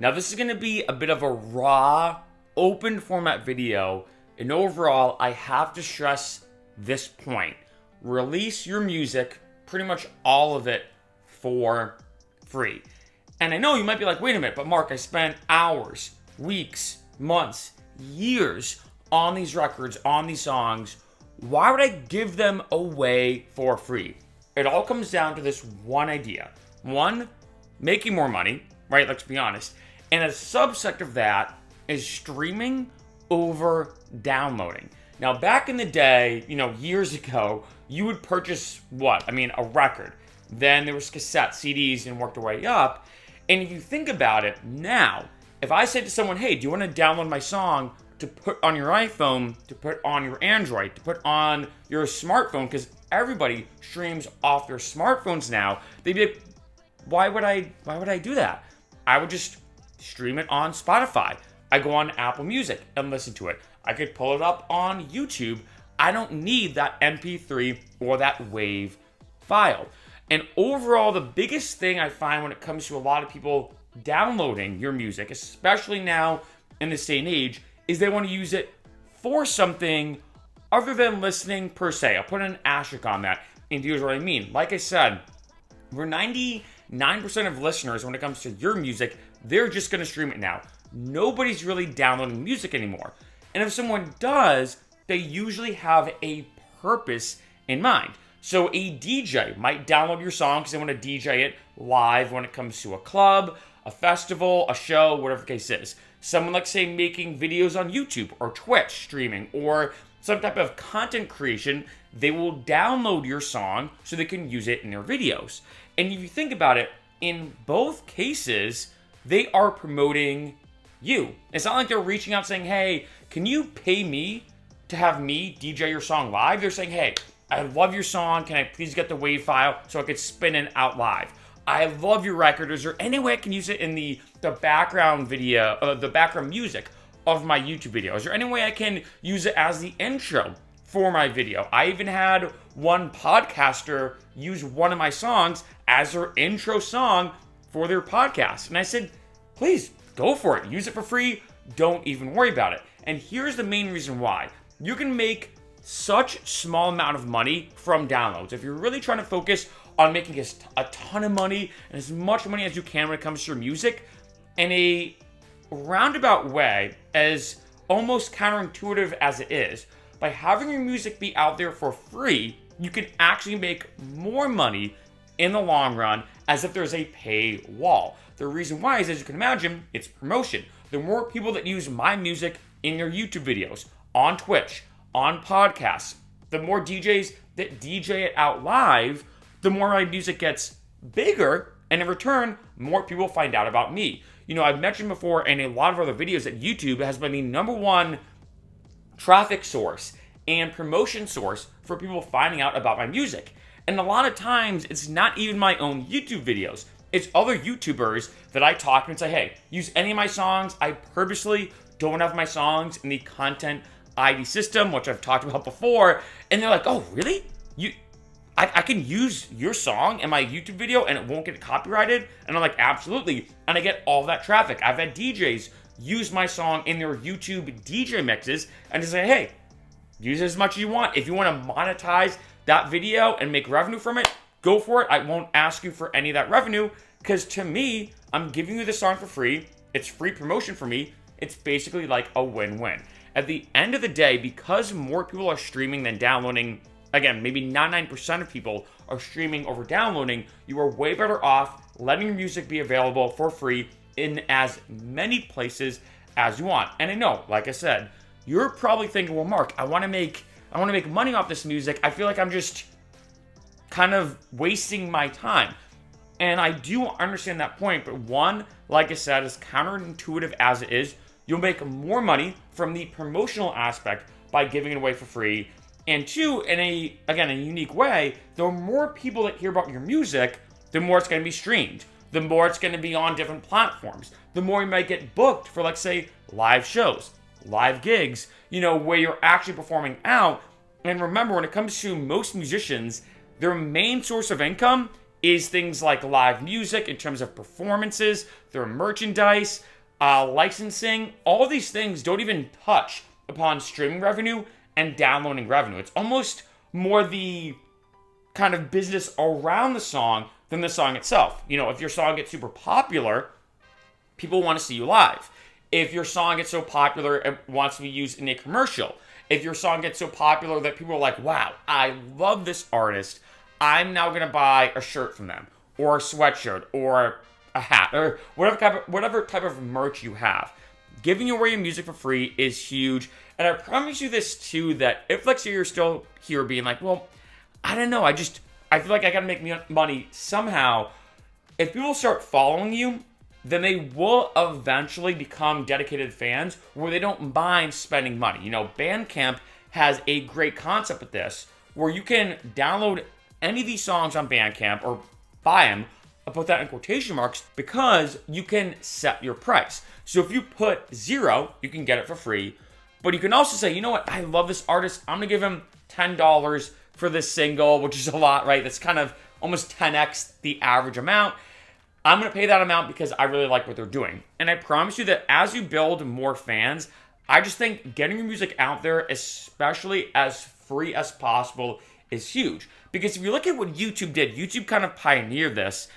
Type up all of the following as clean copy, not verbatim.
Now, this is going to be a bit of a raw, open format video, and overall, I have to stress this point. Release your music, pretty much all of it, for free. And I know you might be like, wait a minute, but Mark, I spent hours, weeks, months, years on these records, on these songs. Why would I give them away for free? It all comes down to this one idea. One, making more money, right? Let's be honest. And a subsect of that is streaming over downloading. Now, back in the day, years ago, you would purchase what? A record. Then there was cassette, CDs, and worked their way up. And if you think about it now, if I say to someone, hey, do you want to download my song to put on your iPhone, to put on your Android, to put on your smartphone, because everybody streams off their smartphones now, they'd be like, why would I do that? I would just stream it on Spotify. I go on Apple Music and listen to it. I could pull it up on YouTube. I don't need that MP3 or that WAV file. And overall, the biggest thing I find when it comes to a lot of people downloading your music, especially now in this day and age, is they want to use it for something other than listening per se. I'll put an asterisk on that, and here's what I mean. Like I said, we're 99% of listeners when it comes to your music, they're just going to stream it now. Nobody's really downloading music anymore. And if someone does, they usually have a purpose in mind. So a DJ might download your song because they want to DJ it live when it comes to a club, a festival, a show, whatever the case is. Someone like, say, making videos on YouTube or Twitch streaming or some type of content creation, they will download your song so they can use it in their videos. And if you think about it, in both cases, they are promoting you. It's not like they're reaching out saying, hey, can you pay me to have me DJ your song live? They're saying, hey, I love your song. Can I please get the WAV file so I could spin it out live? I love your record. Is there any way I can use it in the background video, the background music of my YouTube video? Is there any way I can use it as the intro for my video? I even had one podcaster use one of my songs as their intro song for their podcast. And I said, please go for it. Use it for free. Don't even worry about it. And here's the main reason why. You can make such small amount of money from downloads. If you're really trying to focus on making a ton of money and as much money as you can when it comes to your music, in a roundabout way, as almost counterintuitive as it is, by having your music be out there for free, you can actually make more money in the long run as if there's a paywall. The reason why is, as you can imagine, it's promotion. The more people that use my music in their YouTube videos, on Twitch, on podcasts, the more DJs that DJ it out live, the more my music gets bigger, and in return, more people find out about me. I've mentioned before in a lot of other videos that YouTube has been the number one traffic source and promotion source for people finding out about my music. And a lot of times, it's not even my own YouTube videos. It's other YouTubers that I talk to and say, hey, use any of my songs. I purposely don't have my songs in the content ID system, which I've talked about before. And they're like, oh, really? I can use your song in my YouTube video and it won't get copyrighted? And I'm like, absolutely. And I get all that traffic. I've had DJs use my song in their YouTube DJ mixes and just say, hey, use it as much as you want. If you want to monetize that video and make revenue from it, go for it. I won't ask you for any of that revenue because to me, I'm giving you the song for free. It's free promotion for me. It's basically like a win-win. At the end of the day, because more people are streaming than downloading, again, maybe 99% of people are streaming over downloading, you are way better off letting your music be available for free in as many places as you want. And I know, like I said, you're probably thinking, well, Mark, I want to make money off this music. I feel like I'm just kind of wasting my time. And I do understand that point, but one, like I said, as counterintuitive as it is, you'll make more money from the promotional aspect by giving it away for free. And two, in a unique way, the more people that hear about your music, the more it's going to be streamed. The more it's going to be on different platforms. The more you might get booked for, like, say, live shows, live gigs, where you're actually performing out. And remember, when it comes to most musicians, their main source of income is things like live music in terms of performances, their merchandise, licensing. All of these things don't even touch upon streaming revenue and downloading revenue. It's almost more the kind of business around the song than the song itself. You know, if your song gets super popular, people want to see you live. If your song gets so popular, it wants to be used in a commercial. If your song gets so popular that people are like, wow, I love this artist, I'm now going to buy a shirt from them, or a sweatshirt, or a hat, or whatever type of merch you have. Giving away your music for free is huge. And I promise you this too, that if let's say you're still here being like, well, I don't know, I feel like I gotta make money somehow. If people start following you, then they will eventually become dedicated fans where they don't mind spending money. You know, Bandcamp has a great concept with this, where you can download any of these songs on Bandcamp or buy them, I put that in quotation marks, because you can set your price. So if you put $0, you can get it for free. But you can also say, you know what, I love this artist, I'm gonna give him $10 for this single, which is a lot, right? That's kind of almost 10x the average amount. I'm going to pay that amount because I really like what they're doing. And I promise you that as you build more fans, I just think getting your music out there, especially as free as possible, is huge. Because if you look at what YouTube did, YouTube kind of pioneered this.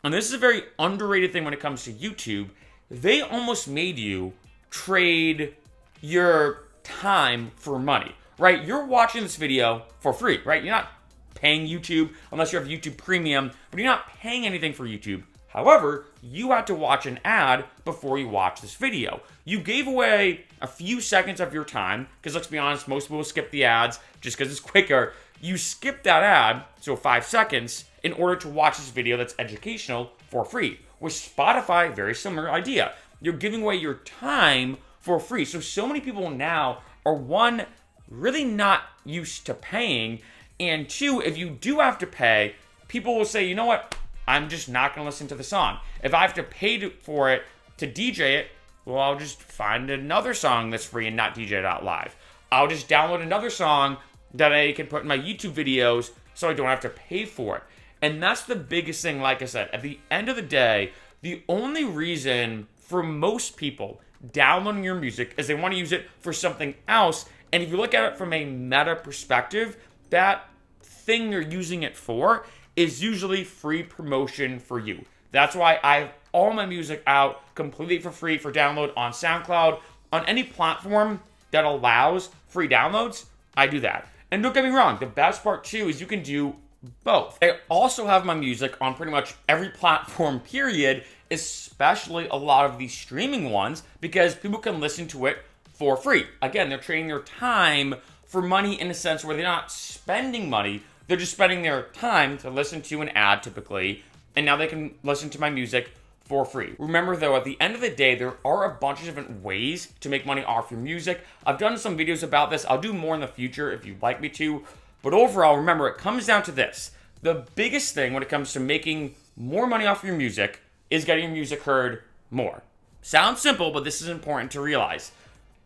And this is a very underrated thing when it comes to YouTube. They almost made you trade your time for money, right? You're watching this video for free, right? You're not paying YouTube unless you have YouTube Premium, but you're not paying anything for YouTube. However, you had to watch an ad before you watch this video. You gave away a few seconds of your time, because let's be honest, most people skip the ads just because it's quicker. You skip that ad, so 5 seconds, in order to watch this video that's educational for free. With Spotify, very similar idea. You're giving away your time for free. So many people now are, one, really not used to paying, and two, if you do have to pay, people will say, you know what? I'm just not going to listen to the song. If I have to pay for it to DJ it, well, I'll just find another song that's free and not DJ it out live. I'll just download another song that I can put in my YouTube videos so I don't have to pay for it. And that's the biggest thing, like I said. At the end of the day, the only reason for most people downloading your music is they want to use it for something else. And if you look at it from a meta perspective, that thing you're using it for is usually free promotion for you. That's why I have all my music out completely for free for download on SoundCloud. On any platform that allows free downloads, I do that. And don't get me wrong, the best part too is you can do both. I also have my music on pretty much every platform, period, especially a lot of these streaming ones, because people can listen to it for free. Again, they're trading their time for money in a sense where they're not spending money, they're just spending their time to listen to an ad typically, and now they can listen to my music for free. Remember though, at the end of the day, there are a bunch of different ways to make money off your music. I've done some videos about this. I'll do more in the future if you'd like me to. But overall, remember, it comes down to this. The biggest thing when it comes to making more money off your music is getting your music heard more. Sounds simple, but this is important to realize.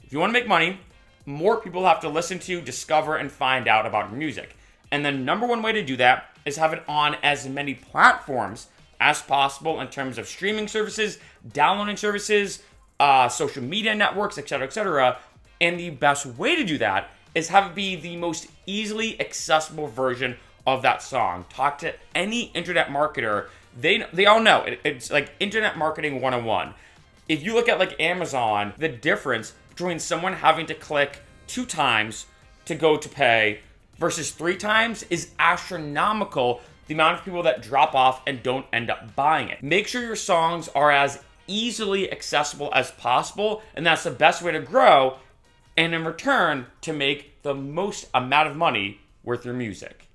If you want to make money, more people have to listen to, discover, and find out about your music. And the number one way to do that is have it on as many platforms as possible in terms of streaming services, downloading services, social media networks, etc., etc. And the best way to do that is have it be the most easily accessible version of that song. Talk to any internet marketer. They all know. It's like internet marketing 101. If you look at like Amazon, the difference between someone having to click 2 times to go to pay versus 3 times is astronomical. The amount of people that drop off and don't end up buying it. Make sure your songs are as easily accessible as possible, and that's the best way to grow, and in return, to make the most amount of money with your music.